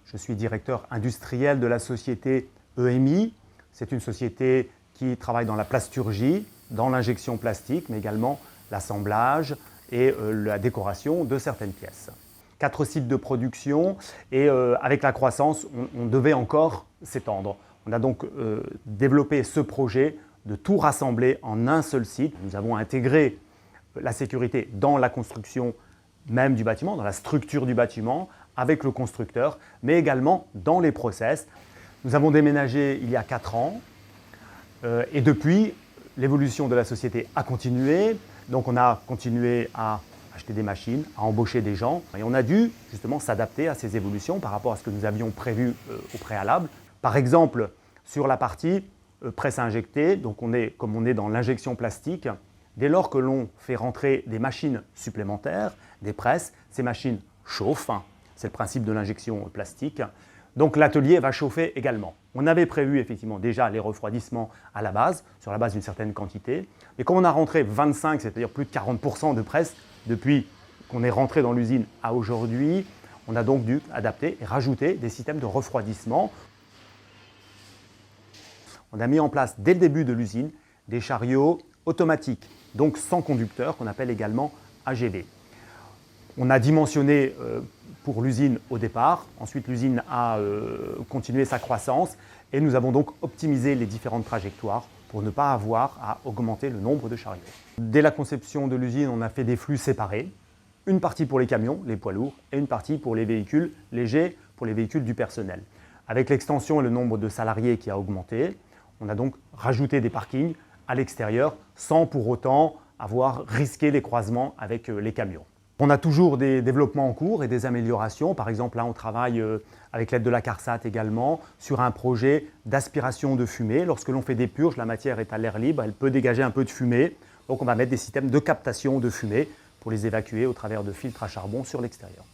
Je suis directeur industriel de la société EMI. C'est une société qui travaille dans la plasturgie, dans l'injection plastique, mais également l'assemblage et la décoration de certaines pièces. 4 sites de production et avec la croissance, on devait encore s'étendre. On a donc développé ce projet de tout rassembler en un seul site. Nous avons intégré la sécurité dans la construction même du bâtiment, dans la structure du bâtiment, avec le constructeur, mais également dans les process. Nous avons déménagé il y a 4 ans et depuis, l'évolution de la société a continué. Donc on a continué à acheter des machines, à embaucher des gens et on a dû justement s'adapter à ces évolutions par rapport à ce que nous avions prévu au préalable. Par exemple, sur la partie presse à injecter, donc comme on est dans l'injection plastique, dès lors que l'on fait rentrer des machines supplémentaires, des presses, ces machines chauffent, c'est le principe de l'injection plastique, donc l'atelier va chauffer également. On avait prévu effectivement déjà les refroidissements à la base, sur la base d'une certaine quantité, mais comme on a rentré 25, c'est-à-dire plus de 40% de presse depuis qu'on est rentré dans l'usine à aujourd'hui, on a donc dû adapter et rajouter des systèmes de refroidissement. On a mis en place dès le début de l'usine des chariots automatiques, donc sans conducteur, qu'on appelle également AGV. On a dimensionné pour l'usine au départ, ensuite l'usine a continué sa croissance et nous avons donc optimisé les différentes trajectoires pour ne pas avoir à augmenter le nombre de chariots. Dès la conception de l'usine, on a fait des flux séparés, une partie pour les camions, les poids lourds, et une partie pour les véhicules légers, pour les véhicules du personnel. Avec l'extension et le nombre de salariés qui a augmenté, on a donc rajouté des parkings à l'extérieur sans pour autant avoir risqué les croisements avec les camions. On a toujours des développements en cours et des améliorations. Par exemple, là, on travaille avec l'aide de la CARSAT également sur un projet d'aspiration de fumée. Lorsque l'on fait des purges, la matière est à l'air libre, elle peut dégager un peu de fumée. Donc, on va mettre des systèmes de captation de fumée pour les évacuer au travers de filtres à charbon sur l'extérieur.